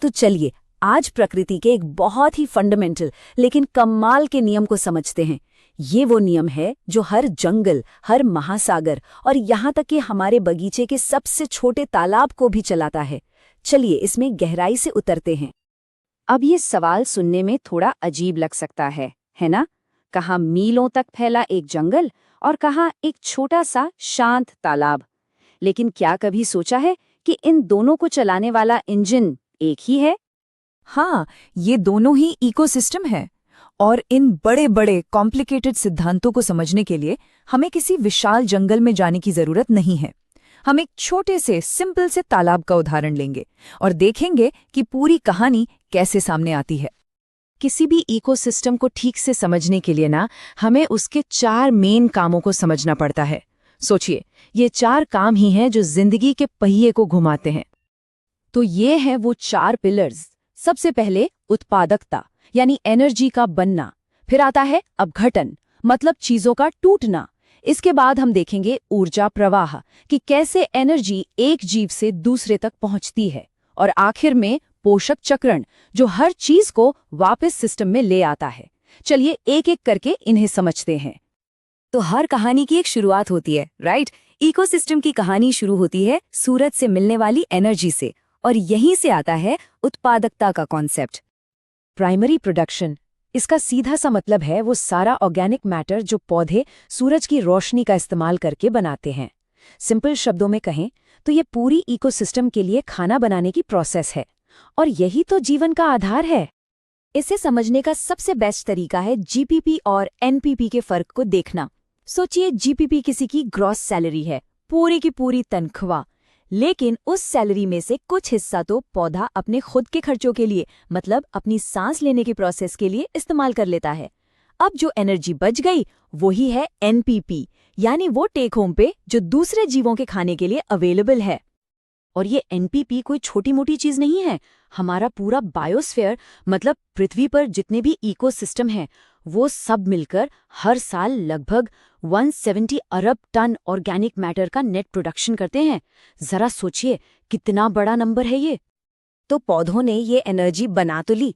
तो चलिए आज प्रकृति के एक बहुत ही फंडामेंटल लेकिन कमाल के नियम को समझते हैं। ये वो नियम है जो हर जंगल, हर महासागर और यहाँ तक कि हमारे बगीचे के सबसे छोटे तालाब को भी चलाता है। चलिए इसमें गहराई से उतरते हैं। अब ये सवाल सुनने में थोड़ा अजीब लग सकता है ना? कहाँ मीलों तक फैला एक जंगल और कहाँ एक छोटा सा शांत तालाब। लेकिन क्या कभी सोचा है कि इन दोनों को चलाने वाला इंजन एक ही है? हाँ, ये दोनों ही इकोसिस्टम है। और इन बड़े बड़े कॉम्प्लिकेटेड सिद्धांतों को समझने के लिए हमें किसी विशाल जंगल में जाने की जरूरत नहीं है। हम एक छोटे से सिंपल से तालाब का उदाहरण लेंगे और देखेंगे कि पूरी कहानी कैसे सामने आती है। किसी भी इकोसिस्टम को ठीक से समझने के लिए ना हमें उसके 4 मेन कामों को समझना पड़ता है। सोचिए, ये 4 काम ही हैं जो जिंदगी के पहिए को घुमाते हैं। तो ये हैं वो 4 पिलर्स। सबसे पहले उत्पादकता यानी एनर्जी का बनना, फिर आता है अपघटन मतलब चीजों का टूटना। इसके बाद हम देखेंगे ऊर्जा प्रवाह कि कैसे एनर्जी एक जीव से दूसरे तक पहुंचती है, और आखिर में पोषक चक्रण जो हर चीज को वापस सिस्टम में ले आता है। चलिए एक एक करके इन्हें समझते हैं। तो हर कहानी की एक शुरुआत होती है, राइट? इकोसिस्टम की कहानी शुरू होती है सूरज से मिलने वाली एनर्जी से, और यहीं से आता है उत्पादकता का कॉन्सेप्ट। प्राइमरी प्रोडक्शन, इसका सीधा सा मतलब है वो सारा ऑर्गेनिक मैटर जो पौधे सूरज की रोशनी का इस्तेमाल करके बनाते हैं। सिंपल शब्दों में कहें तो ये पूरी इकोसिस्टम के लिए खाना बनाने की प्रोसेस है, और यही तो जीवन का आधार है। इसे समझने का सबसे बेस्ट तरीका है जीपीपी और एनपीपी के फर्क को देखना। सोचिए, जीपीपी किसी की ग्रॉस सैलरी है, पूरी की पूरी तनख्वाह, लेकिन उस सैलरी में से कुछ हिस्सा तो पौधा अपने खुद के खर्चों के लिए, मतलब अपनी सांस लेने के प्रोसेस के लिए इस्तेमाल कर लेता है। अब जो एनर्जी बच गई वही है एनपीपी, यानी वो टेक होम पे जो दूसरे जीवों के खाने के लिए अवेलेबल है। और ये एनपीपी कोई छोटी मोटी चीज नहीं है। हमारा पूरा बायोस्फीयर, मतलब पृथ्वी पर जितने भी इकोसिस्टम हैं, वो सब मिलकर हर साल लगभग 170 अरब टन ऑर्गेनिक मैटर का नेट प्रोडक्शन करते हैं। जरा सोचिए कितना बड़ा नंबर है ये। तो पौधों ने ये एनर्जी बना तो ली,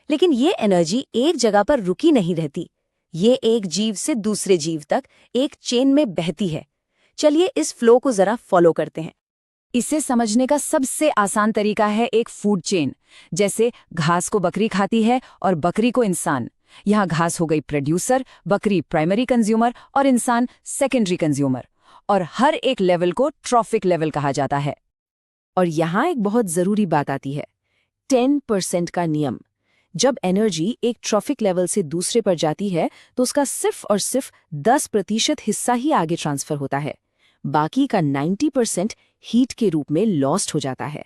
लेकिन ये एनर्जी एक जगह पर रुकी नहीं रहती। ये एक जीव से दूसरे जीव तक एक चेन में बहती है। चलिए इस फ्लो को जरा फॉलो करते हैं। इसे समझने का सबसे आसान तरीका है एक फूड चेन। जैसे घास को बकरी खाती है और बकरी को इंसान। यहाँ घास हो गई प्रोड्यूसर, बकरी प्राइमरी कंज्यूमर और इंसान सेकेंडरी कंज्यूमर। और हर एक लेवल को ट्रॉफिक लेवल कहा जाता है। और यहाँ एक बहुत जरूरी बात आती है, 10% का नियम। जब एनर्जी एक ट्रॉफिक लेवल से दूसरे पर जाती है तो उसका सिर्फ और सिर्फ 10% हिस्सा ही आगे ट्रांसफर होता है। बाकी का 90% हीट के रूप में लॉस्ट हो जाता है।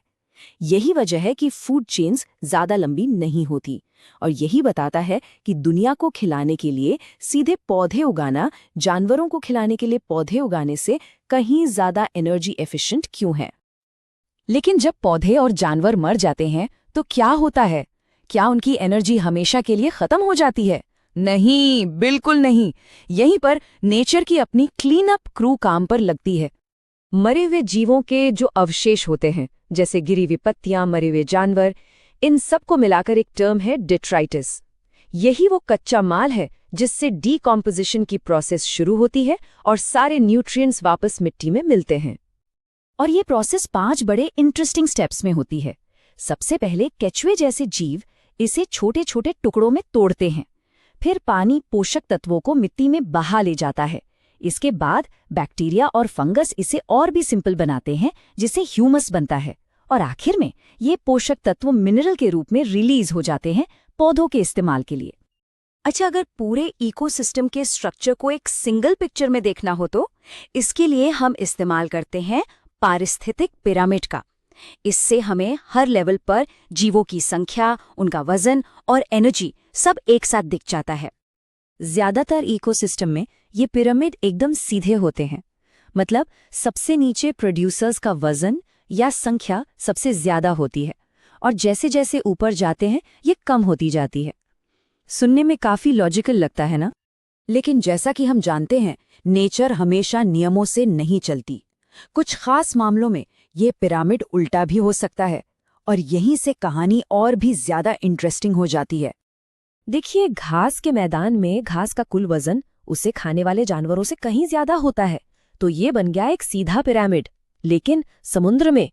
यही वजह है कि फूड चेन्स ज्यादा लंबी नहीं होती, और यही बताता है कि दुनिया को खिलाने के लिए सीधे पौधे उगाना जानवरों को खिलाने के लिए पौधे उगाने से कहीं ज्यादा एनर्जी एफिशिएंट क्यों है। लेकिन जब पौधे और जानवर मर जाते हैं तो क्या होता है? क्या उनकी एनर्जी हमेशा के लिए खत्म हो जाती है? नहीं, बिल्कुल नहीं। यहीं पर नेचर की अपनी क्लीन अप क्रू काम पर लगती है। मरे हुए जीवों के जो अवशेष होते हैं, जैसे गिरी हुई पत्तियां, मरे हुए जानवर, इन सब को मिलाकर एक टर्म है डिट्राइटिस। यही वो कच्चा माल है जिससे डीकॉम्पोजिशन की प्रोसेस शुरू होती है और सारे न्यूट्रिएंट्स वापस मिट्टी में मिलते हैं। और ये प्रोसेस 5 बड़े इंटरेस्टिंग स्टेप्स में होती है। सबसे पहले केचुए जैसे जीव इसे छोटे छोटे टुकड़ों में तोड़ते हैं। फिर पानी पोषक तत्वों को मिट्टी में बहा ले जाता है। इसके बाद बैक्टीरिया और फंगस इसे और भी सिंपल बनाते हैं, जिससे ह्यूमस बनता है। और आखिर में ये पोषक तत्व मिनरल के रूप में रिलीज हो जाते हैं पौधों के इस्तेमाल के लिए। अच्छा, अगर पूरे इकोसिस्टम के स्ट्रक्चर को एक सिंगल पिक्चर में देखना हो तो इसके लिए हम इस्तेमाल करते हैं पारिस्थितिक पिरामिड का। इससे हमें हर लेवल पर जीवों की संख्या, उनका वजन और एनर्जी सब एक साथ दिख जाता है। ज्यादातर इकोसिस्टम में ये पिरामिड एकदम सीधे होते हैं, मतलब सबसे नीचे प्रोड्यूसर्स का वजन या संख्या सबसे ज्यादा होती है, और जैसे जैसे ऊपर जाते हैं ये कम होती जाती है। सुनने में काफी लॉजिकल लगता है ना? लेकिन जैसा कि हम जानते हैं, नेचर हमेशा नियमों से नहीं चलती। कुछ खास मामलों में ये पिरामिड उल्टा भी हो सकता है, और यहीं से कहानी और भी ज्यादा इंटरेस्टिंग हो जाती है। देखिए, घास के मैदान में घास का कुल वजन उसे खाने वाले जानवरों से कहीं ज्यादा होता है, तो ये बन गया एक सीधा पिरामिड। लेकिन समुद्र में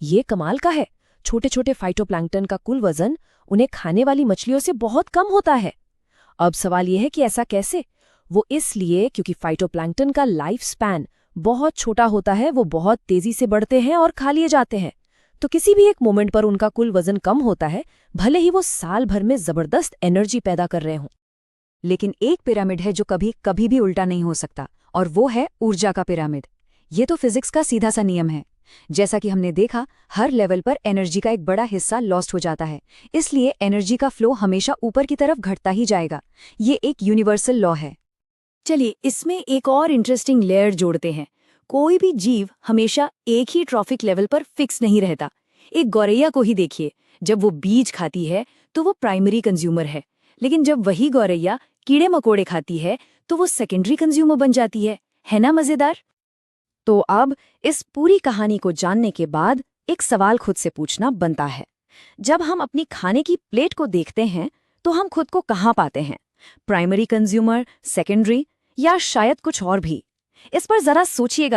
ये कमाल का है, छोटे छोटे फाइटोप्लैंक्टन का कुल वजन उन्हें खाने वाली मछलियों से बहुत कम होता है। अब सवाल यह है कि ऐसा कैसे? वो इसलिए क्योंकि फाइटोप्लैंक्टन का लाइफ स्पैन बहुत छोटा होता है, वो बहुत तेजी से बढ़ते हैं और खा लिए जाते हैं। तो किसी भी एक मोमेंट पर उनका कुल वजन कम होता है, भले ही वो साल भर में जबरदस्त एनर्जी पैदा कर रहे हों। लेकिन एक पिरामिड है जो कभी कभी भी उल्टा नहीं हो सकता, और वो है ऊर्जा का पिरामिड। ये तो फिजिक्स का सीधा सा नियम है। जैसा कि हमने देखा, हर लेवल पर एनर्जी का एक बड़ा हिस्सा लॉस्ट हो जाता है, इसलिए एनर्जी का फ्लो हमेशा ऊपर की तरफ घटता ही जाएगा। ये एक यूनिवर्सल लॉ है। चलिए, इसमें एक और इंटरेस्टिंग लेयर जोड़ते हैं। कोई भी जीव हमेशा एक ही ट्रॉफिक लेवल पर फिक्स नहीं रहता। एक गौरैया को ही देखिए, जब वो बीज खाती है तो वो प्राइमरी कंज्यूमर है, लेकिन जब वही गौरैया कीड़े मकोड़े खाती है तो वो सेकेंडरी कंज्यूमर बन जाती है ना मजेदार? तो अब इस पूरी कहानी को जानने के बाद एक सवाल खुद से पूछना बनता है। जब हम अपनी खाने की प्लेट को देखते हैं तो हम खुद को कहाँ पाते हैं? प्राइमरी कंज्यूमर, सेकेंडरी, या शायद कुछ और भी? इस पर जरा सोचिएगा।